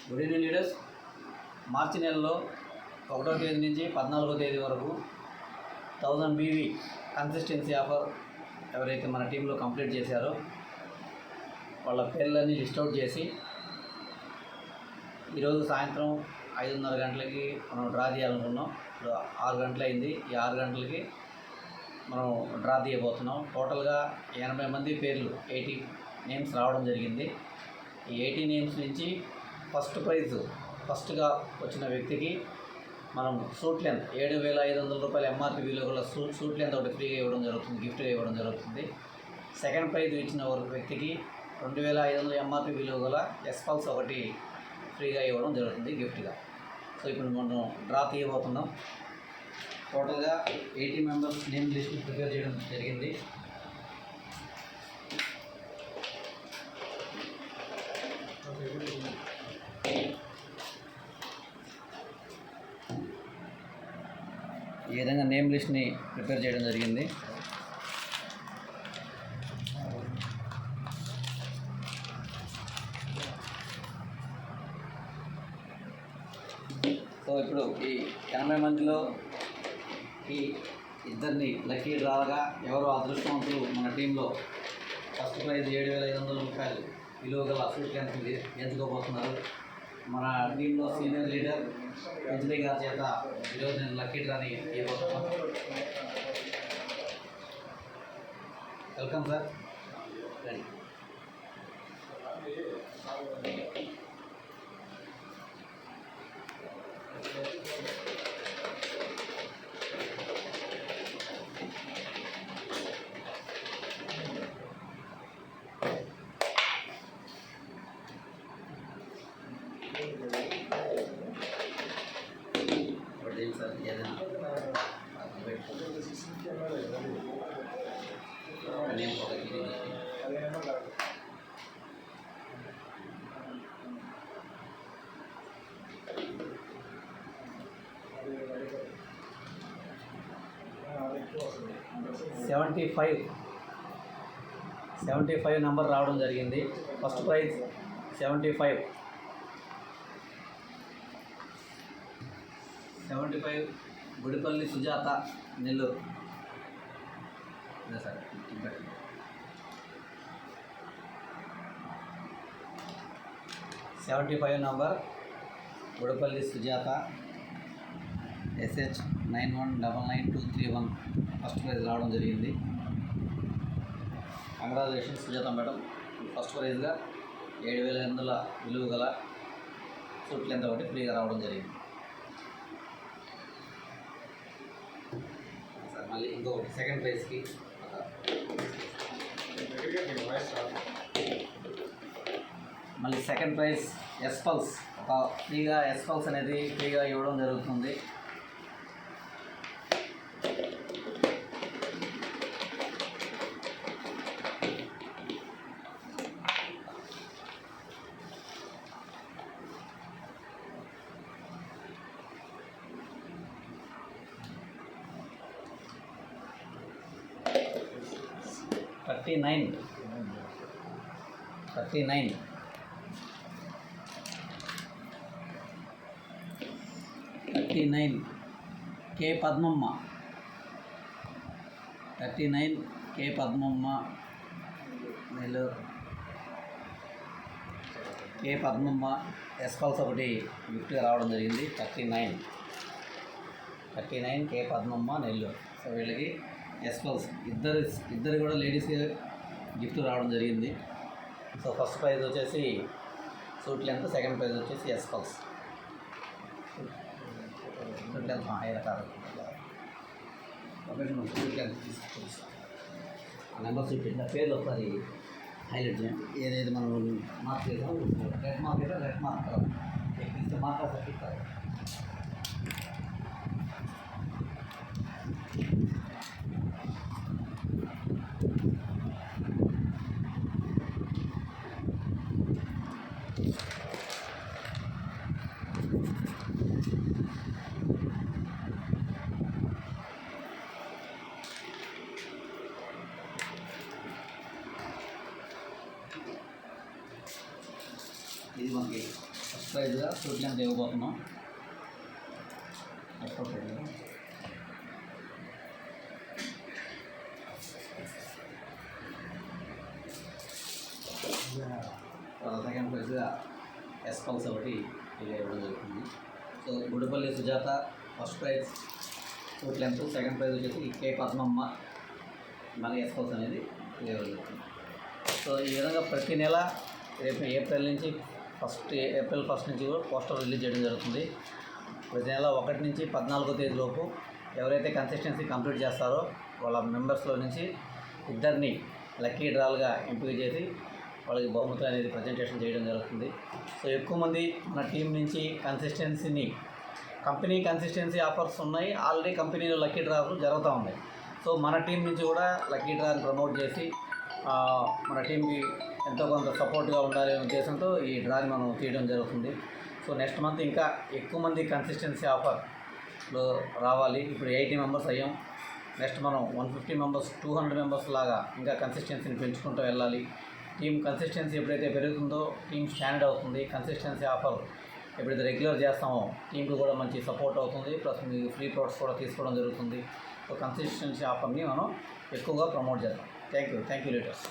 Good evening leaders. మార్చి నెలలో 1వ తేదీ నుంచి 14వ తేదీ వరకు 1000 బీవీ కన్సిస్టెన్సీ ఆఫర్ ఎవరైతే మన టీంలో కంప్లీట్ చేశారో వాళ్ళ పేర్లన్నీ లిస్ట్ అవుట్ చేసి ఈరోజు సాయంత్రం 5:30 గంటలకి మనం డ్రా తీయాలనుకున్నాం. ఇప్పుడు 6 గంటలు అయింది. ఈ 6 గంటలకి మనం డ్రా తీయబోతున్నాం. టోటల్గా 80 మంది పేర్లు 80 నేమ్స్ రావడం జరిగింది. ఈ 80 నేమ్స్ నుంచి ఫస్ట్గా వచ్చిన వ్యక్తికి మనం సూట్ లెంత్ 7,500 రూపాయల ఎంఆర్పీ విలువ గల సూట్ లెంత్ ఒకటి ఫ్రీగా ఇవ్వడం జరుగుతుంది, గిఫ్ట్గా ఇవ్వడం జరుగుతుంది. సెకండ్ ప్రైజ్ ఇచ్చిన వ్యక్తికి 2,500 ఎంఆర్పీ విలువ గల ఎస్పల్స్ ఒకటి ఫ్రీగా ఇవ్వడం జరుగుతుంది గిఫ్ట్గా. సో ఇప్పుడు మనం డ్రా తీయబోతున్నాం. టోటల్గా 80 మెంబర్స్ నేమ్ లిస్ట్ ప్రిపేర్ చేయడం జరిగింది. ఈ విధంగా నేమ్ లిస్ట్ని ప్రిపేర్ చేయడం జరిగింది. సో ఇప్పుడు ఈ 80 మందిలో ఈ ఇద్దరిని లక్కీ డ్రాగా ఎవరో అదృష్టవంతులు మన టీంలో ఫస్ట్ ప్రైజ్ 7,500 రూపాయలు విలువ గల సూట్ లెంత్ ఎంచుకోబోతున్నారు. మన టీంలో సీనియర్ లీడర్ అంజలి గారి చేత ఈరోజు నేను లక్కీ డ్రాని ఇవ్వబోతున్నాను. Welcome sir. రెడీ. సార్ ఏదైనా నేమ్ ఒకటి 75 నెంబర్ రావడం జరిగింది. First prize 75 Gudipalli Sujatha, Nellore. Sir 75 number Gudipalli Sujatha, SH 91999231 first prize రావడం జరిగింది. Congratulations Sujatha madam. ఫస్ట్ ప్రైజ్గా 7,500 విలువ గల సూట్ లెంత్ ఒకటి ఫ్రీగా రావడం జరిగింది. సార్ మళ్ళీ ఇంకొకటి సెకండ్ ప్రైజ్కి మళ్ళీ సెకండ్ ప్రైజ్ ఎస్పల్స్ ఒక ఫ్రీగా ఎస్పల్స్ అనేది ఫ్రీగా ఇవ్వడం జరుగుతుంది. థర్టీ నైన్ కే పద్మమ్మ, 39 కే పద్మమ్మ, నెల్లూరు. కే పద్మమ్మ ఎస్పల్స్ ఒకటి గిఫ్ట్గా రావడం జరిగింది. 39 కే పద్మమ్మ, నెల్లూరు. సో వీళ్ళకి ఎస్పల్స్ ఇద్దరు కూడా లేడీస్కి గిఫ్ట్ రావడం జరిగింది. సో ఫస్ట్ ప్రైజ్ వచ్చేసి సూట్ లెంత్, సెకండ్ ప్రైజ్ వచ్చేసి ఎస్పల్స్. సూట్ లెంత్ రకాలు సూట్ లెంత్ తీసుకొచ్చి ఆ నెంబర్స్ పెట్టిన పేర్లు ఒకసారి హైలైట్ చేయండి. ఏదైతే మనం మార్క్ చేద్దాం, రెడ్ మార్క్ అయితే రెడ్ మార్క్ మార్కర్ సర్టిఫికేట్. ఇది మనకి ఫస్ట్ ప్రైజ్గా సూట్ లెంత్ ఇవ్వబోతున్నాం. సెకండ్ ప్రైజ్గా ఎస్ పల్స్ ఒకటి ఇలా ఇవ్వడం జరుగుతుంది. So Gudipalli Sujatha first prize suit length, second prize వచ్చేసి కే పద్మమ్మ మన ఎస్ పల్స్ అనేది ఇలా ఇవ్వడం జరుగుతుంది. సో ఈ విధంగా ప్రతి నెల రేపు ఏప్రిల్ 1 నుంచి కూడా పోస్టర్ రిలీజ్ చేయడం జరుగుతుంది. ప్రతి నెల 1 నుంచి 14వ తేదీలోపు ఎవరైతే కన్సిస్టెన్సీ కంప్లీట్ చేస్తారో వాళ్ళ మెంబర్స్లో నుంచి 2 లక్కీ డ్రాలుగా ఎంపిక చేసి వాళ్ళకి బహుమతులు అనేది ప్రజెంటేషన్ చేయడం జరుగుతుంది. సో ఎక్కువ మంది మన టీం నుంచి కంపెనీ కన్సిస్టెన్సీ ఆఫర్స్ ఉన్నాయి, ఆల్రెడీ కంపెనీలో లక్కీ డ్రాలు జరుగుతూ ఉన్నాయి. సో మన టీం నుంచి కూడా లక్కీ డ్రాని ప్రమోట్ చేసి మన టీంకి ఎంతో కొంత సపోర్ట్గా ఉండాలనే ఉద్దేశంతో ఈ డ్రాని మనం తీయడం జరుగుతుంది. సో నెక్స్ట్ మంత్ ఇంకా ఎక్కువ మంది కన్సిస్టెన్సీ ఆఫర్లో రావాలి. ఇప్పుడు 80 మెంబర్స్ అయ్యాం. నెక్స్ట్ మనం 150 మెంబర్స్ 200 మెంబర్స్ లాగా ఇంకా కన్సిస్టెన్సీని పెంచుకుంటూ వెళ్ళాలి. టీం కన్సిస్టెన్సీ ఎప్పుడైతే పెరుగుతుందో టీం స్టాండ్ అవుతుంది. కన్సిస్టెన్సీ ఆఫర్ ఎప్పుడైతే రెగ్యులర్ చేస్తామో టీంకి కూడా మంచి సపోర్ట్ అవుతుంది. ప్లస్ మీకు ఫ్రీ ప్రొడక్ట్స్ కూడా తీసుకోవడం జరుగుతుంది. సో కన్సిస్టెన్సీ ఆఫర్ని మనం ఎక్కువగా ప్రమోట్ చేద్దాం. Thank you leaders.